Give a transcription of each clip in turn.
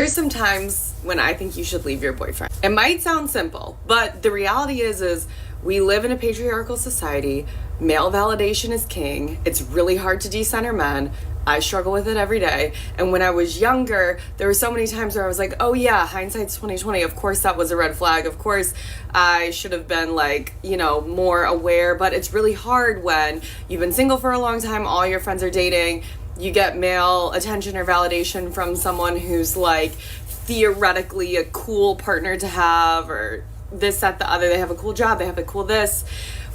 Here's some times when I think you should leave your boyfriend. It might sound simple, but the reality is we live in a patriarchal society. Male validation is king. It's really hard to decenter men. I struggle with it every day. And when I was younger, there were so many times where I was like, oh yeah, hindsight's 2020. Of course that was a red flag. Of course I should have been more aware. But it's really hard when you've been single for a long time, all your friends are dating, you get male attention or validation from someone who's theoretically a cool partner to have, or this, that, the other. They have a cool job, they have a cool this.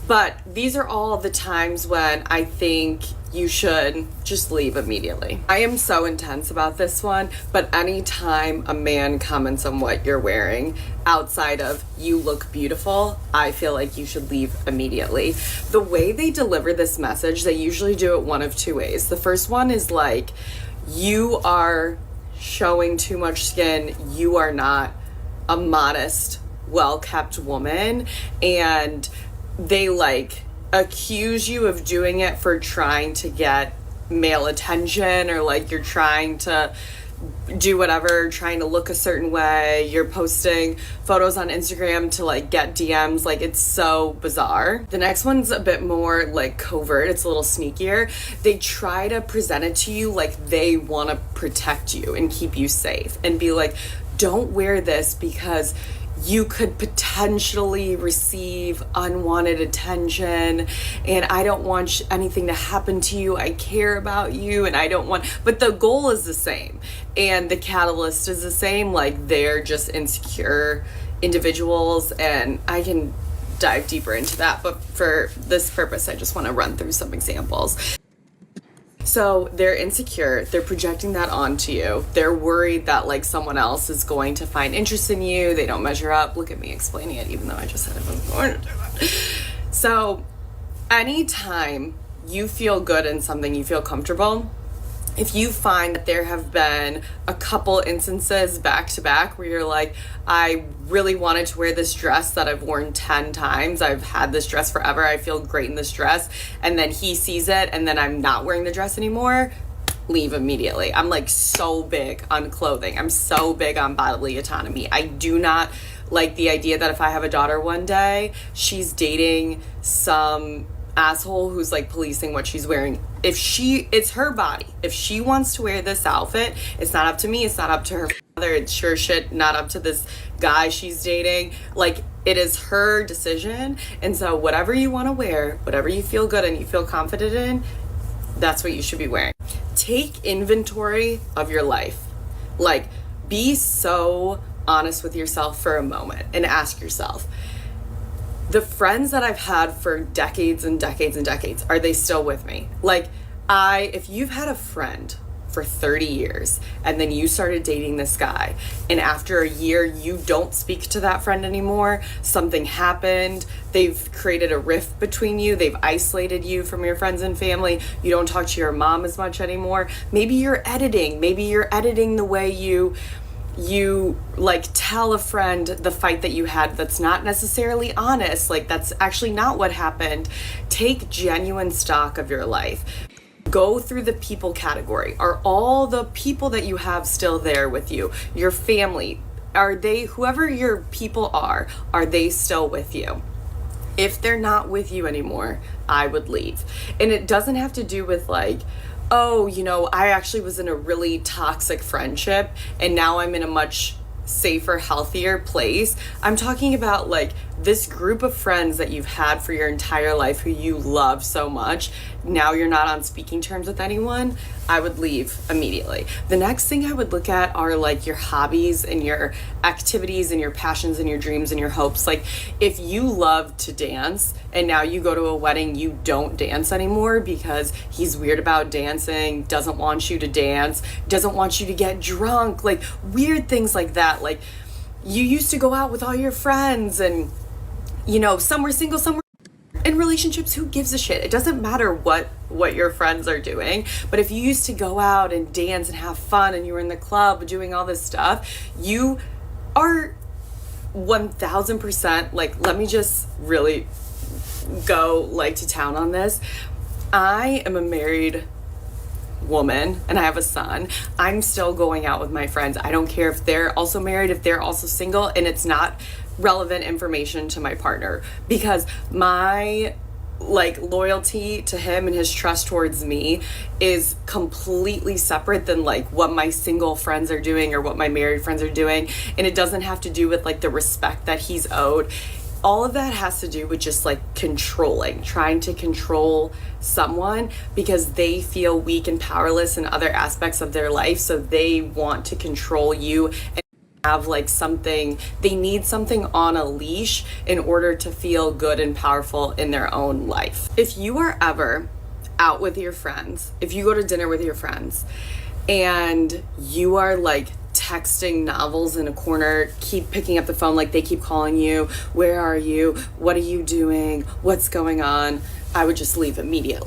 But these are all the times when I think you should just leave immediately. I am so intense about this one, but anytime a man comments on what you're wearing outside of "you look beautiful," I feel like you should leave immediately. The way they deliver this message, they usually do it one of two ways. The first one is you are showing too much skin, you are not a modest, well-kept woman, and they accuse you of doing it for trying to get male attention, or you're trying to do whatever, trying to look a certain way. You're posting photos on Instagram to get DMs. It's so bizarre. The next one's a bit more covert. It's a little sneakier. They try to present it to you they want to protect you and keep you safe, and be don't wear this because you could potentially receive unwanted attention, and I don't want anything to happen to you. I care about you, and I don't want, but the goal is the same, and the catalyst is the same. They're just insecure individuals, and I can dive deeper into that, but for this purpose, I just want to run through some examples. So they're insecure, they're projecting that onto you. They're worried that someone else is going to find interest in you. They don't measure up. Look at me explaining it, even though I just said I wasn't going to do that. So anytime you feel good in something, you feel comfortable, if you find that there have been a couple instances back to back where you're I really wanted to wear this dress that I've worn 10 times. I've had this dress forever. I feel great in this dress. And then he sees it and then I'm not wearing the dress anymore. Leave immediately. I'm so big on clothing. I'm so big on bodily autonomy. I do not like the idea that if I have a daughter one day, she's dating some asshole who's policing what she's wearing. It's her body. If she wants to wear this outfit, it's not up to me, it's not up to her father, it's sure shit not up to this guy she's dating. It is her decision. And so whatever you want to wear, whatever you feel good and you feel confident in, that's what you should be wearing. Take inventory of your life. Be so honest with yourself for a moment and ask yourself, the friends that I've had for decades and decades and decades, are they still with me? If you've had a friend for 30 years and then you started dating this guy, and after a year you don't speak to that friend anymore, something happened, they've created a rift between you, they've isolated you from your friends and family, you don't talk to your mom as much anymore, maybe you're editing the way you tell a friend the fight that you had that's not necessarily honest, that's actually not what happened. Take genuine stock of your life. Go through the people category. Are all the people that you have still there with you? Your family, are they, whoever your people are they still with you? If they're not with you anymore, I would leave. And it doesn't have to do with oh, I actually was in a really toxic friendship and now I'm in a much safer, healthier place. I'm talking about this group of friends that you've had for your entire life who you love so much. Now you're not on speaking terms with anyone. I would leave immediately. The next thing I would look at are your hobbies and your activities and your passions and your dreams and your hopes. If you love to dance and now you go to a wedding, you don't dance anymore because he's weird about dancing, doesn't want you to dance, doesn't want you to get drunk, weird things like that. You used to go out with all your friends and some were single, some were in relationships. Who gives a shit? It doesn't matter what your friends are doing. But if you used to go out and dance and have fun and you were in the club doing all this stuff, you are 1000% let me just really go to town on this. I am a married woman and I have a son, I'm still going out with my friends. I don't care if they're also married, if they're also single, and it's not relevant information to my partner, because my like loyalty to him and his trust towards me is completely separate than like what my single friends are doing or what my married friends are doing. And it doesn't have to do with like the respect that he's owed. All of that has to do with just like trying to control someone because they feel weak and powerless in other aspects of their life, so they want to control you and have like something, they need something on a leash in order to feel good and powerful in their own life. If you are ever out with your friends, if you go to dinner with your friends and you are like texting novels in a corner, keep picking up the phone, like they keep calling you, where are you, what are you doing, what's going on, I would just leave immediately.